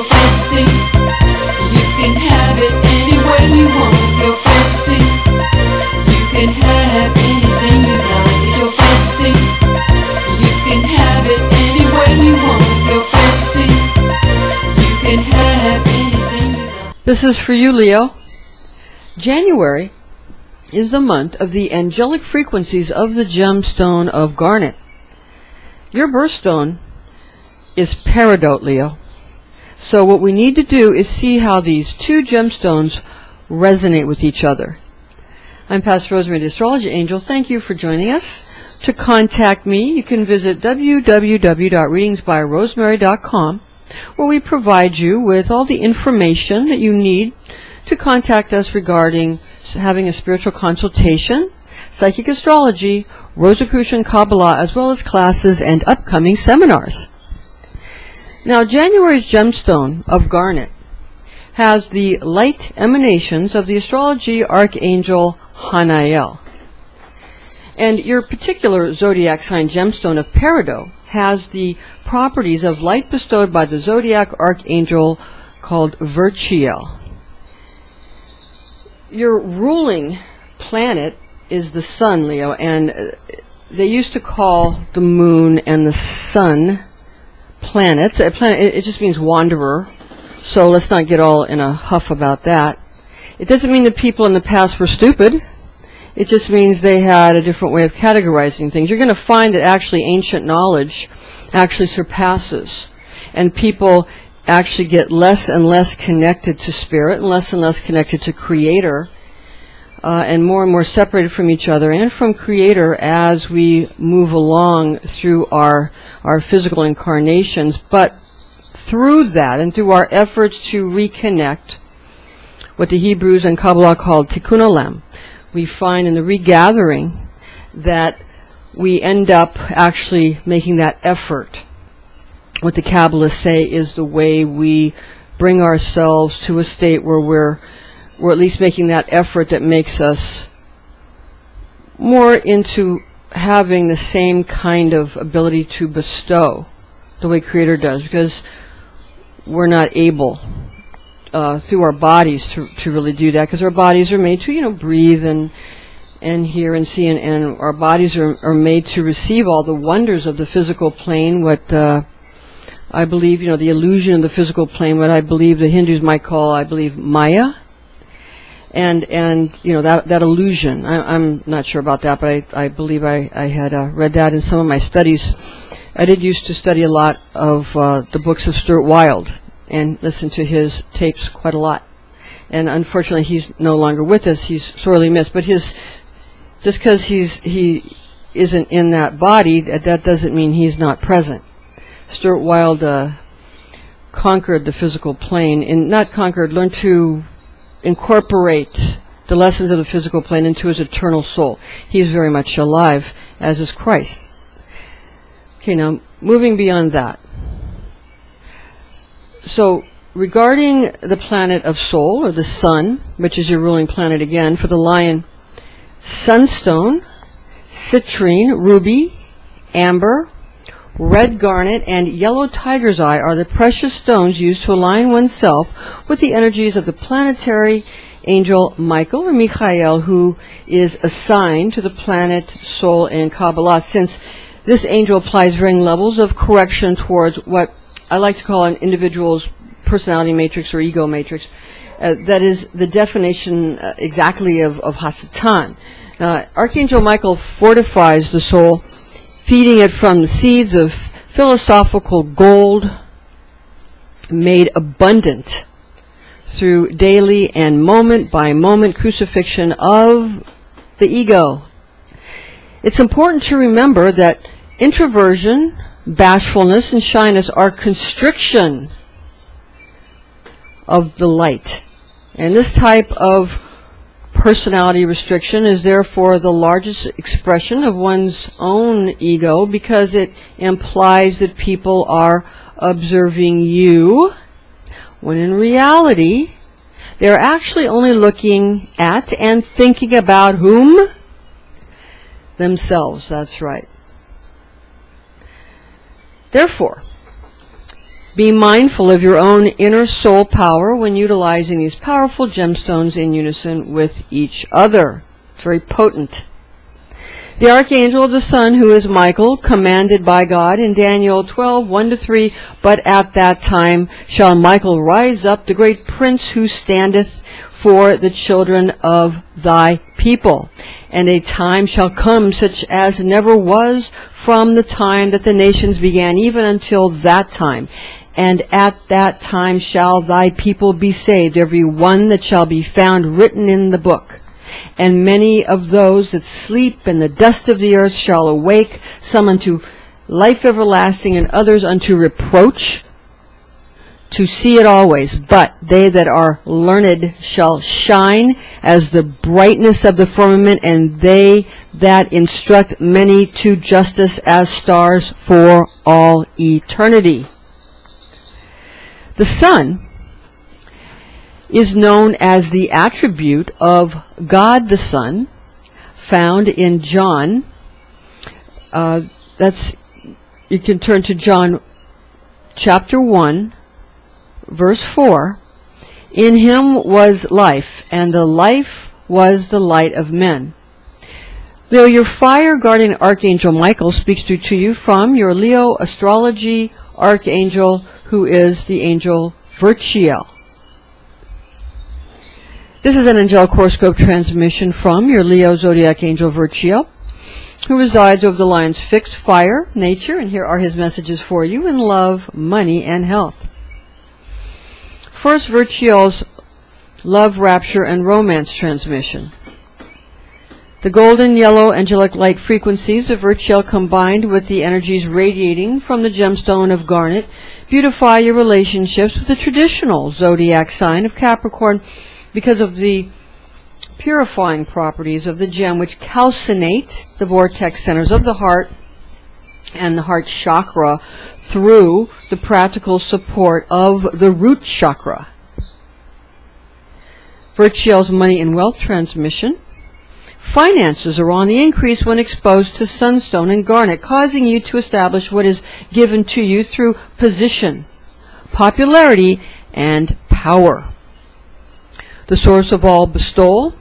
your fancy. You can have it any way you want. Your fancy. You can have anything you like. It's your fancy. You can have it any way you want. Your fancy. You can have anything you like. This is for you, Leo. January is the month of the angelic frequencies of the gemstone of Garnet. Your birthstone is Peridot, Leo. So what we need to do is see how these two gemstones resonate with each other. I'm Pastor Rosemary, the Astrology Angel. Thank you for joining us. To contact me, you can visit www.readingsbyrosemary.com, where we provide you with all the information that you need to contact us regarding having a spiritual consultation, psychic astrology, Rosicrucian Kabbalah, as well as classes and upcoming seminars. Now, January's gemstone of Garnet has the light emanations of the astrology archangel Hanael. And your particular zodiac sign gemstone of Peridot has the properties of light bestowed by the zodiac archangel called Virgo. Your ruling planet is the sun, Leo, and they used to call the moon and the sun planets. A planet, it just means wanderer, so let's not get all in a huff about that. It doesn't mean that people in the past were stupid. It just means they had a different way of categorizing things. You're going to find that actually ancient knowledge actually surpasses, and people actually get less and less connected to spirit and less connected to creator, and more separated from each other and from creator as we move along through our physical incarnations. But through that and through our efforts to reconnect, what the Hebrews and Kabbalah called tikkun olam, we find in the regathering that we end up actually making that effort. What the Kabbalists say is the way we bring ourselves to a state where we're at least making that effort that makes us more into having the same kind of ability to bestow the way Creator does, because we're not able through our bodies to really do that, because our bodies are made to, breathe and hear and see, and our bodies are made to receive all the wonders of the physical plane, what I believe, the illusion of the physical plane, what I believe the Hindus might call, Maya. And that illusion. I'm not sure about that, but I believe I had read that in some of my studies. I did used to study a lot of the books of Stuart Wilde and listen to his tapes quite a lot. And unfortunately, he's no longer with us. He's sorely missed. But just because he isn't in that body, that doesn't mean he's not present. Stuart Wilde conquered the physical plane, and not conquered, learned to incorporate the lessons of the physical plane into his eternal soul. He is very much alive, as is Christ. Okay, now moving beyond that. So regarding the planet of soul, or the sun, which is your ruling planet again, for the lion, sunstone, citrine, ruby, amber, red garnet, and yellow tiger's eye are the precious stones used to align oneself with the energies of the planetary angel Michael, or Michael, who is assigned to the planet soul in Kabbalah, since this angel applies varying levels of correction towards what I like to call an individual's personality matrix or ego matrix. That is the definition exactly of Hasatan. Archangel Michael fortifies the soul, feeding it from the seeds of philosophical gold made abundant through daily and moment-by-moment crucifixion of the ego. It's important to remember that introversion, bashfulness, and shyness are constriction of the light. And this type of personality restriction is therefore the largest expression of one's own ego, because it implies that people are observing you, when in reality they're actually only looking at and thinking about whom? Themselves. That's right. Therefore, Be mindful of your own inner soul power when utilizing these powerful gemstones in unison with each other. It's very potent. The archangel of the sun, who is Michael, commanded by God in Daniel 12:1-3, but at that time shall Michael rise up, the great prince who standeth for the children of thy people. And a time shall come such as never was from the time that the nations began, even until that time. And at that time shall thy people be saved, every one that shall be found written in the book. And many of those that sleep in the dust of the earth shall awake, some unto life everlasting, and others unto reproach, to see it always. But they that are learned shall shine as the brightness of the firmament, and they that instruct many to justice as stars for all eternity. The sun is known as the attribute of God the Son, found in John. You can turn to John chapter 1, verse 4. In him was life, and the life was the light of men. Leo, your fire guardian archangel Michael speaks to you from your Leo astrology archangel, who is the angel Virchiel. This is an angelic horoscope transmission from your Leo zodiac angel Virchiel, who resides over the lines fixed, fire, nature, and here are his messages for you in love, money, and health. First, Virchiel's love, rapture, and romance transmission. The golden yellow angelic light frequencies of Virchiel combined with the energies radiating from the gemstone of Garnet beautify your relationships with the traditional zodiac sign of Capricorn, because of the purifying properties of the gem, which calcinate the vortex centers of the heart and the heart chakra through the practical support of the root chakra. Virchiel's money and wealth transmission. Finances are on the increase when exposed to sunstone and garnet, causing you to establish what is given to you through position, popularity, and power. The source of all bestowal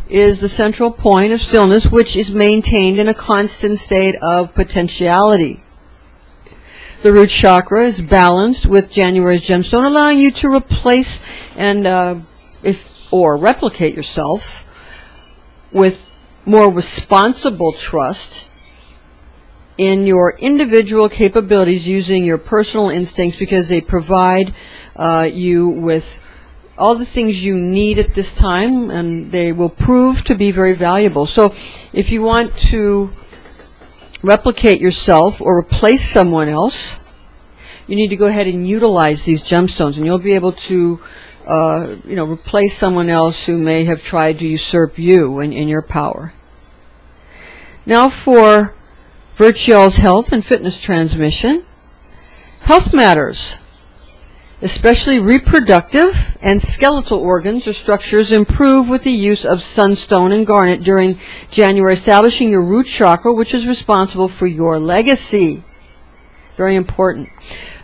is the central point of stillness, which is maintained in a constant state of potentiality. The root chakra is balanced with January's gemstone, allowing you to replace and or replicate yourself with more responsible trust in your individual capabilities, using your personal instincts, because they provide you with all the things you need at this time, and they will prove to be very valuable. So if you want to replicate yourself or replace someone else, you need to go ahead and utilize these gemstones, and you'll be able to replace someone else who may have tried to usurp you in your power. Now for Virchiel's health and fitness transmission. Health matters, especially reproductive and skeletal organs or structures, improve with the use of sunstone and garnet during January, establishing your root chakra, which is responsible for your legacy. Very important.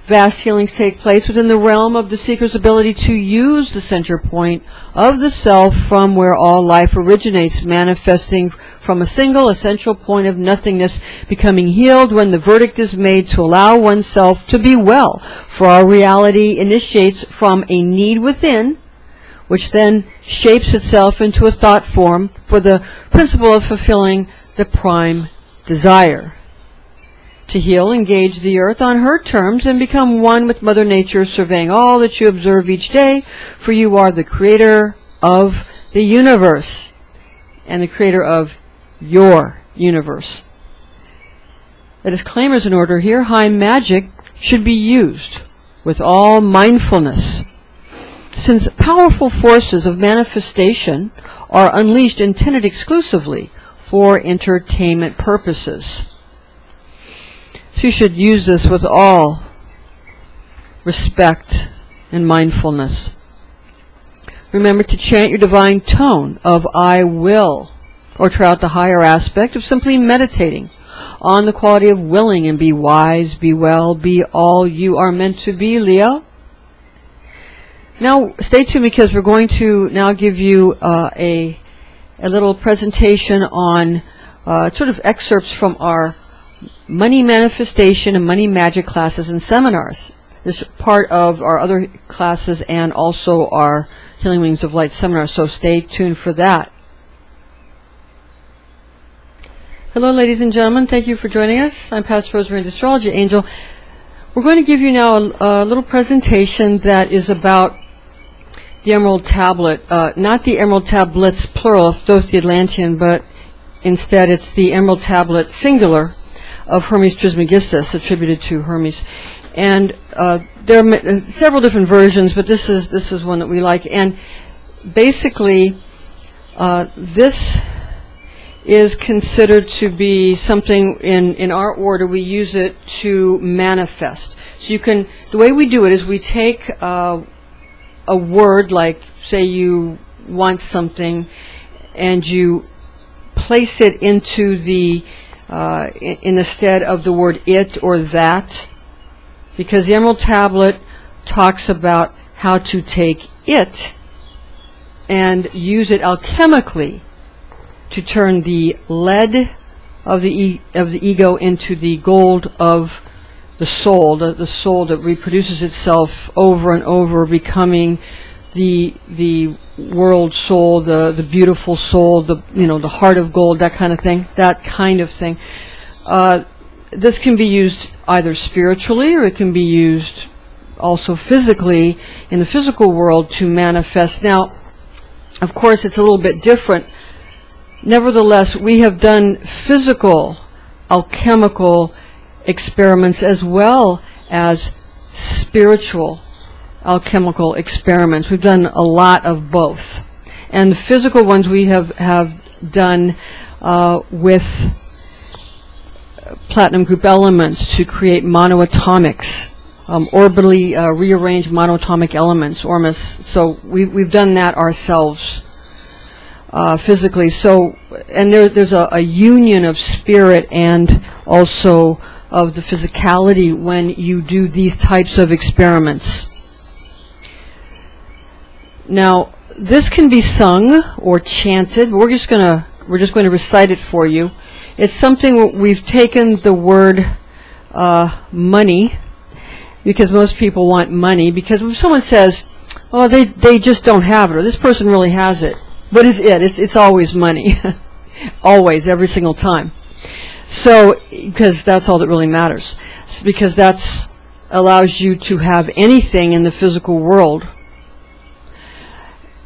Vast healings take place within the realm of the seeker's ability to use the center point of the self from where all life originates, manifesting from a single essential point of nothingness, becoming healed when the verdict is made to allow oneself to be well. For our reality initiates from a need within, which then shapes itself into a thought form for the principle of fulfilling the prime desire. To heal, engage the earth on her terms and become one with Mother Nature, surveying all that you observe each day, for you are the creator of the universe and the creator of your universe. The disclaimers in order here. High magic should be used with all mindfulness, since powerful forces of manifestation are unleashed intended exclusively for entertainment purposes. So you should use this with all respect and mindfulness. Remember to chant your divine tone of I will, or try out the higher aspect of simply meditating on the quality of willing, and be wise, be well, be all you are meant to be, Leo. Now, stay tuned, because we're going to now give you a little presentation on sort of excerpts from our money manifestation and money magic classes and seminars. This is part of our other classes and also our Healing Wings of Light seminar, so stay tuned for that. Hello, ladies and gentlemen. Thank you for joining us. I'm Pastor Rosemary, the Astrology Angel. We're going to give you now a little presentation that is about the Emerald Tablet. Not the Emerald Tablets, plural, both the Atlantean, but instead it's the Emerald Tablet, singular, of Hermes Trismegistus, attributed to Hermes. And there are several different versions, but this is one that we like. And basically, this is considered to be something in our order. We use it to manifest. So you can, the way we do it is we take a word, like say you want something, and you place it into the in the stead of the word it or that, because the Emerald Tablet talks about how to take it and use it alchemically to turn the lead of the ego into the gold of the soul, the soul that reproduces itself over and over, becoming the world soul, the beautiful soul, the heart of gold, that kind of thing. This can be used either spiritually, or it can be used also physically in the physical world to manifest. Now, of course, it's a little bit different. Nevertheless, we have done physical, alchemical experiments as well as spiritual alchemical experiments. We've done a lot of both. And the physical ones we have done with platinum group elements to create monoatomics, orbitally rearranged monoatomic elements, ORMUS. So we've done that ourselves physically. So, and there's a union of spirit and also of the physicality when you do these types of experiments. Now, this can be sung or chanted. We're just going to recite it for you. It's something we've taken the word money, because most people want money, because when someone says, oh, they just don't have it, or this person really has it, what is it? It's always money. Always, every single time. So, because that's all that really matters. It's because that's allows you to have anything in the physical world.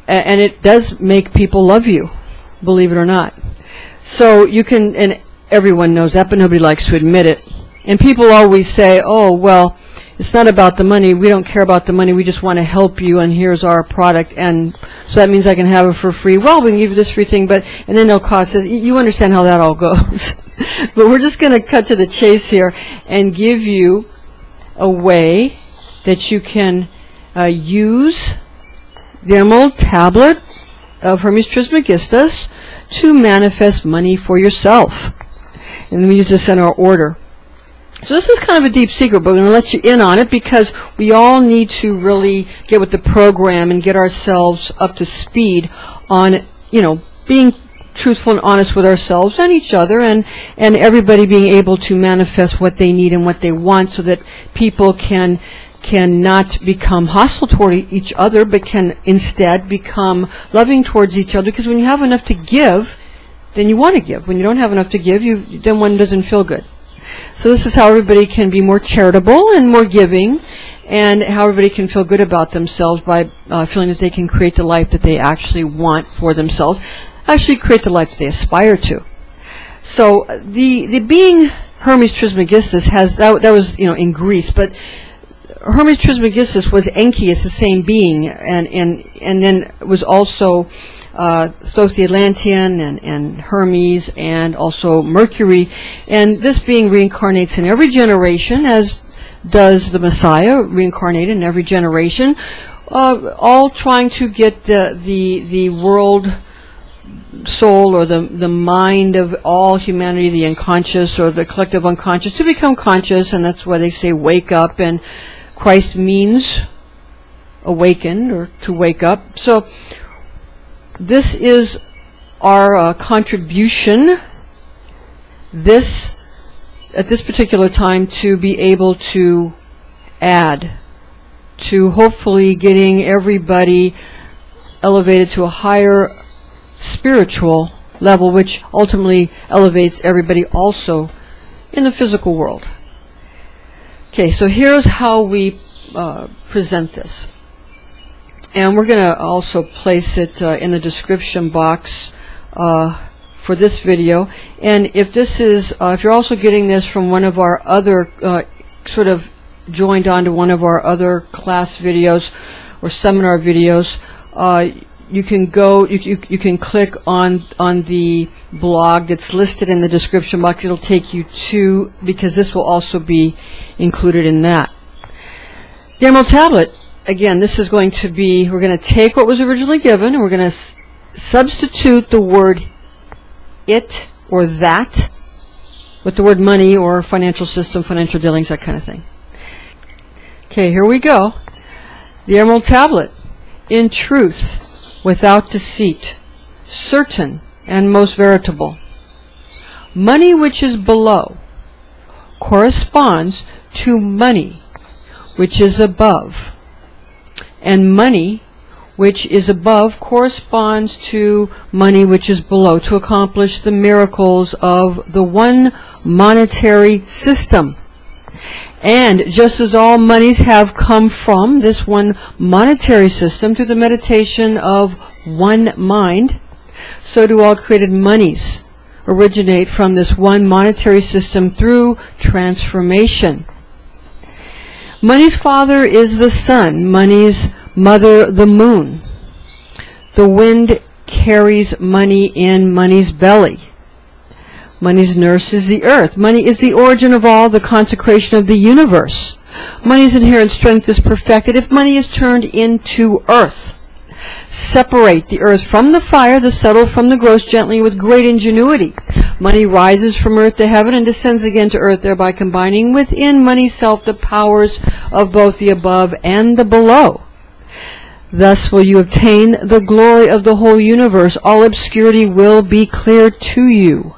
And it does make people love you, believe it or not. So you can, and everyone knows that, but nobody likes to admit it. And people always say, oh, well, it's not about the money. We don't care about the money. We just want to help you, and here's our product. And so that means I can have it for free. Well, we can give you this free thing, but, and then they'll cost us. You understand how that all goes. But we're just going to cut to the chase here and give you a way that you can use the Emerald Tablet of Hermes Trismegistus to manifest money for yourself. And we use this in our order. So this is kind of a deep secret, but we're going to let you in on it, because we all need to really get with the program and get ourselves up to speed on, being truthful and honest with ourselves and each other, and everybody being able to manifest what they need and what they want, so that people can not become hostile toward each other, but can instead become loving towards each other. Because when you have enough to give, then you want to give. When you don't have enough to give, then one doesn't feel good. So this is how everybody can be more charitable and more giving, and how everybody can feel good about themselves by feeling that they can create the life that they actually want for themselves, actually create the life that they aspire to. So the being Hermes Trismegistus has, that was in Greece, but Hermes Trismegistus was Enki, it's the same being, and then was also Thoth the Atlantean and Hermes and also Mercury. And this being reincarnates in every generation, as does the Messiah reincarnate in every generation, all trying to get the world soul or the mind of all humanity, the unconscious or the collective unconscious, to become conscious, and that's why they say wake up, and Christ means awakened or to wake up. So this is our contribution at this particular time, to be able to add to hopefully getting everybody elevated to a higher spiritual level, which ultimately elevates everybody also in the physical world. Okay, so here's how we present this. And we're going to also place it in the description box for this video. And if this is, if you're also getting this from one of our other, sort of joined onto one of our other class videos or seminar videos, you can go, you can click on the blog that's listed in the description box. It'll take you to, because this will also be included in that. The Emerald Tablet, again, this is going to be, we're going to take what was originally given and we're going to substitute the word it or that with the word money or financial system, financial dealings, that kind of thing. Okay, here we go. The Emerald Tablet. In truth, without deceit, certain and most veritable. Money which is below corresponds to money which is above, and money which is above corresponds to money which is below, to accomplish the miracles of the one monetary system. And just as all monies have come from this one monetary system through the meditation of one mind, so do all created monies originate from this one monetary system through transformation. Money's father is the sun, money's mother the moon. The wind carries money in money's belly. Money's nurse is the earth. Money is the origin of all, the consecration of the universe. Money's inherent strength is perfected if money is turned into earth. Separate the earth from the fire, the subtle from the gross, gently with great ingenuity. Money rises from earth to heaven and descends again to earth, thereby combining within money's self the powers of both the above and the below. Thus will you obtain the glory of the whole universe. All obscurity will be clear to you.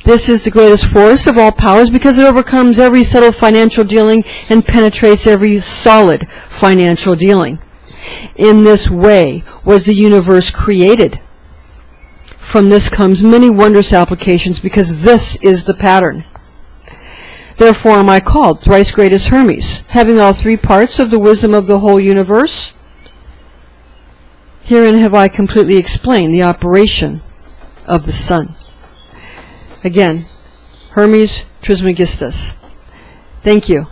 This is the greatest force of all powers because it overcomes every subtle financial dealing and penetrates every solid financial dealing. In this way was the universe created. From this comes many wondrous applications because this is the pattern. Therefore am I called thrice greatest Hermes, having all three parts of the wisdom of the whole universe. Herein have I completely explained the operation of the sun. Again, Hermes Trismegistus. Thank you.